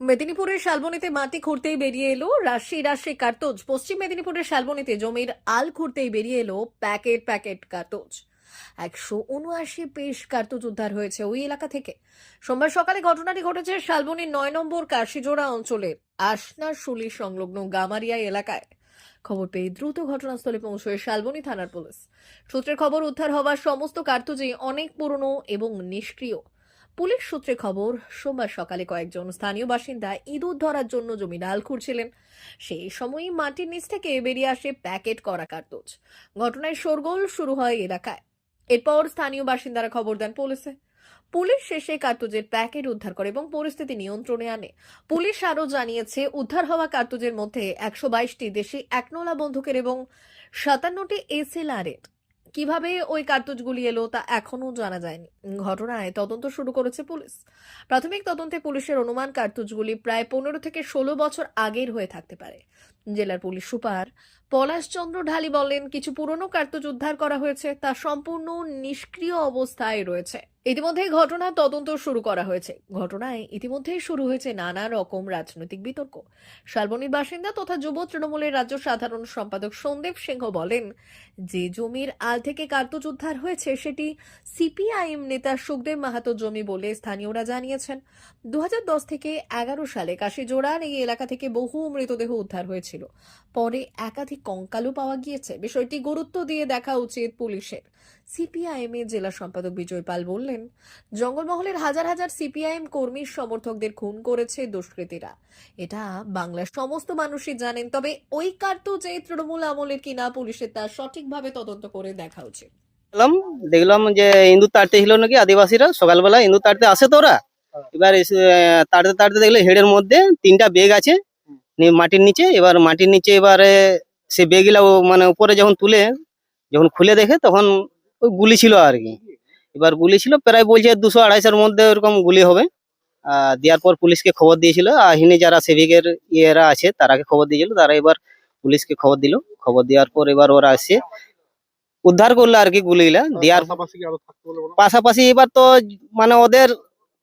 মেদিনীপুরের শালবনীতে মাটি খুঁড়তেই বেরিয়ে এলো রাশি কার্তুজ। পশ্চিম মেদিনীপুরের শালবনীতে জমির আল খুঁড়তেই বেরিয়ে এলো প্যাকেট প্যাকেট কার্তুজ। 179 পিস কার্তুজ উদ্ধার হয়েছে ওই এলাকা থেকে। সোমবার সকালে ঘটনাটি ঘটেছে শালবনীর 9 নম্বর কাশিজোড়া অঞ্চলের আসনাশুলি সংলগ্ন গামারিয়া এলাকায়। খবর পেয়ে দ্রুত ঘটনাস্থলে পৌঁছয় শালবনী থানার পুলিশ। সূত্রের খবর, উদ্ধার হওয়া সমস্ত কার্তুজই অনেক পুরনো এবং নিষ্ক্রিয়। পুলিশ সূত্রে খবর, সোমবার সকালে কয়েকজন স্থানীয় বাসিন্দা ইঁদুর ধরার জন্য জমি ডাল খুঁড়ছিলেন। সেই সময়ই মাটির নিচ থেকে বেরিয়ে আসে প্যাকেট করা কার্তুজ। ঘটনায় শোরগোল শুরু হয় এলাকায়। এরপর স্থানীয় বাসিন্দারা খবর দেন পুলিশে। পুলিশ শেষে কার্তুজের প্যাকেট উদ্ধার করে এবং পরিস্থিতি নিয়ন্ত্রণে আনে। পুলিশ আরও জানিয়েছে, উদ্ধার হওয়া কার্তুজের মধ্যে 122টি দেশি একনলা বন্দুকের এবং 57টি এসএলআর এর। কিভাবে ওই কার্তুজগুলি এলো তা এখনো জানা যায়নি। ঘটনায় তদন্ত শুরু করেছে পুলিশ। প্রাথমিক তদন্তে পুলিশের অনুমান, কার্তুজগুলি প্রায় 15 থেকে 16 বছর আগের হয়ে থাকতে পারে। জেলার পুলিশ সুপার পলাশচন্দ্র ঢালি বলেন, কিছু পুরনো কার্তুজ উদ্ধার করা হয়েছে, তা সম্পূর্ণ নিষ্ক্রিয় অবস্থায় রয়েছে। ইতিমধ্যেই ঘটনার তদন্ত শুরু করা হয়েছে। ঘটনায় ইতিমধ্যেই শুরু হয়েছে নানা রকম রাজনৈতিক বিতর্ক। শালবনীর বাসিন্দা তথা যুব তৃণমূলের রাজ্য সাধারণ সম্পাদক সন্দীপ সিংহ বলেন, যে জমির আল থেকে কার্তুজ উদ্ধার হয়েছে সেটি সিপিআইএম নেতা সুখদেব মাহাতো জমি বলে স্থানীয়রা জানিয়েছেন। 2010 থেকে 11 সালে কাশিজোড়ার এই এলাকা থেকে বহু মৃতদেহ উদ্ধার হয়েছিল। পরে একাধিক কঙ্কালও পাওয়া গিয়েছে। বিষয়টি গুরুত্ব দিয়ে দেখা উচিত পুলিশের। সিপিআইএম এর জেলা সম্পাদক বিজয় পাল বললেন, জঙ্গলমহলের হাজার হাজার সিপিআইএম কর্মীর সমর্থকদের খুন করেছে দুষ্কৃতীরা। এটা বাংলার সমস্ত মানুষই জানেন। তবে ওই কার্তুজ যে তৃণমূল আমলের কিনা পুলিশের তা সঠিকভাবে তদন্ত করে দেখা উচিত। দেখলাম যে ইন্দুর তাড়তে ছিল নাকি আদিবাসীরা, সকালবেলা ইন্দুর তাড়তে আসে তো ওরা। এবার তাড়তে তাড়তে দেখলে হেডের মধ্যে 3টা বেগ আছে মাটির নিচে। এবার মাটির নিচে এবারে সে বেগগুলা মানে উপরে যখন খুলে দেখে তখন ওই গুলি ছিল আর কি। এবার গুলি ছিল প্রায় বলছে 200-250-এর মধ্যে ওরকম গুলি হবে। দেওয়ার পর পুলিশকে খবর দিয়েছিল। আহিনে যারা সেভিকের ইয়েরা আছে তারাকে খবর দিয়েছিল, তারা এবার পুলিশকে খবর দিল। খবর দেওয়ার পর এবার ওরা আসে উদ্ধার করলো আর কি গুলিগুলা। দেওয়ার পাশাপাশি এবার তো মানে ওদের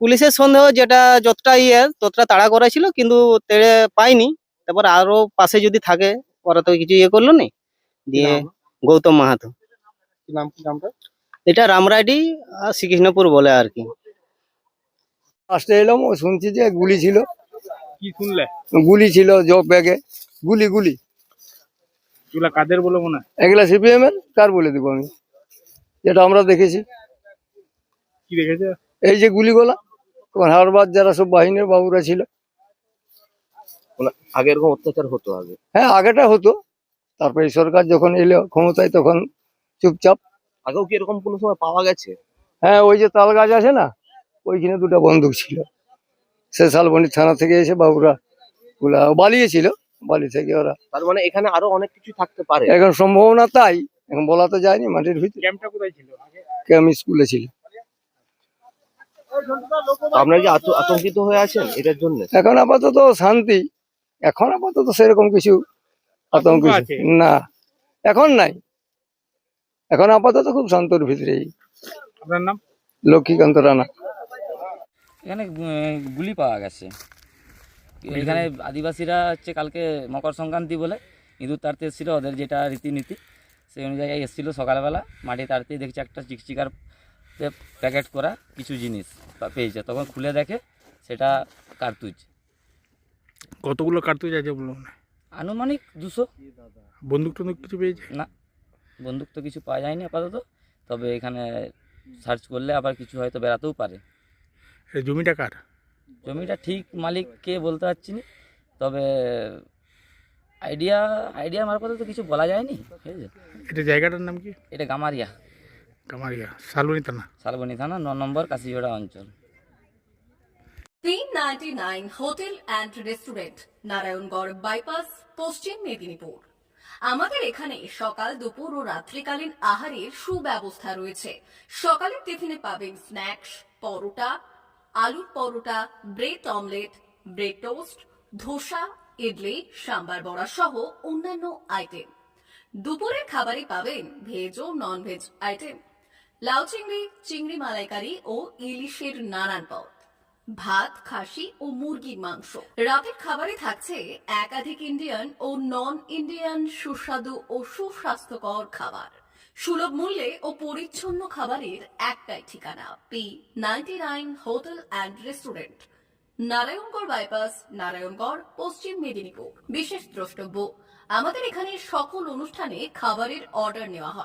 পুলিশের সন্দেহ যেটা যতটা ততটা তাড়া করা ছিল, কিন্তু তেড়ে পাইনি। তারপর আরো পাশে যদি থাকে ওরা তো কিছু করলো নি। দিয়ে গৌতম মাহাতো এটা রামরাডি আর শ্রীকৃষ্ণপুর বলে আর কি। আসতে এলাম, ও শুনছি যে গুলি ছিল। কি শুনলে? গুলি ছিল জগ ব্যাগে, গুলি গুলি। এগুলা কাদের বলে মনে হয়? এগুলা সিপিএম এর। কার বলে দেবো আমি, যেটা আমরা দেখেছি। কি দেখেছে? এই যে গুলিগুলা, তোমার হারবাদ যারা সব বাহিনীর বাবুরা ছিল। আগে এরকম অত্যাচার হতো আগে? হ্যাঁ, আগেটা হতো। তারপরে এই সরকার যখন এলো ক্ষমতায় তখন চুপচাপ। আগেও কি এরকম কোনো সময় পাওয়া গেছে? হ্যাঁ, ওই যে তাল গাছ আছে না, ওইখানে 2টা বন্দুক ছিল। সে শালবনী থানা থেকে এসে বাবুরা গুলা বালিয়েছিল। বালি থেকে ওরা, তার মানে এখানে আরো অনেক কিছু থাকতে পারে। এখন সম্ভাবনা তাই, এখন বলা তো যায়নি মাটির ভিতরে। ক্যাম্পটা কোথায় ছিল আগে? আমি স্কুলে ছিল। তো আপনারা কি আতঙ্কিত হয়ে আছেন এটার জন্য? এখন আপাতত শান্তি। এখন আপাতত সেরকম কিছু আতঙ্ক আতঙ্ক আছে? না, এখন নাই। এখন আপাতত খুব শান্তর ভিতরেই। আপনার নাম? লক্ষ্মীকান্ত রানা। এখানে গুলি পাওয়া গেছে। এখানে আদিবাসীরা হচ্ছে কালকে মকর সংক্রান্তি বলে ইঁদুর তাড়তে এসেছিলো, ওদের যেটা রীতিনীতি সেই অনুযায়ী এসেছিলো। সকালবেলা মাটি তাড়তেই দেখছে একটা চিকচিকার প্যাকেট করা কিছু জিনিস পেয়েছে। তখন খুলে দেখে সেটা কার্তুজ। কতগুলো কার্তুজ আছে বলো? আনুমানিক 200। বন্দুক টন্দুক কিছু পেয়েছে? না, বন্দুক তো কিছু পাওয়া যায়নি আপাতত। তবে এখানে সার্চ করলে আবার কিছু হয়তো বেরাতেও পারে। এই জমিটা কার? জমিটা ঠিক মালিককে বলতে পারছি না, তবে আইডিয়া মারফত তো কিছু বলা যায়নি। ঠিক আছে, এটা জায়গাটার নাম কি? এটা গামারিয়া, কামারিয়া, শালবনী থানা। শালবনী থানা 9 নম্বর কাশিজোড়া অঞ্চল। 399 hotel and restaurant, Narayangarh bypass, পশ্চিম মেদিনীপুর। আমাদের এখানে সকাল, দুপুর ও রাত্রিকালীন আহারের সুব্যবস্থা রয়েছে। সকালের টিফিনে পাবেন স্ন্যাক্স, পরোটা, আলুর paratha, bread omelette, bread toast, dosa, idli, sambar vada সহ অন্যান্য আইটেম। দুপুরের খাবারে পাবেন ভেজ ও নন ভেজ আইটেম, লাউ চিংড়ি, চিংড়ি মালাইকারি ও ইলিশের নানান পদ। ভাত, খাসি ও মুরগির মাংস। রাতের খাবারে থাকছে একাধিক ইন্ডিয়ান ও নন ইন্ডিয়ান সুস্বাদু ও সুস্বাস্থ্যকর খাবার। সুলভ মূল্যে ও পরিচ্ছন্ন খাবারের একটাই ঠিকানা, P99 hotel and restaurant, Narayangarh bypass, Narayangarh, পশ্চিম মেদিনীপুর। বিশেষ দ্রষ্টব্য, আমাদের এখানে সকল অনুষ্ঠানে খাবারের অর্ডার নেওয়া হয়।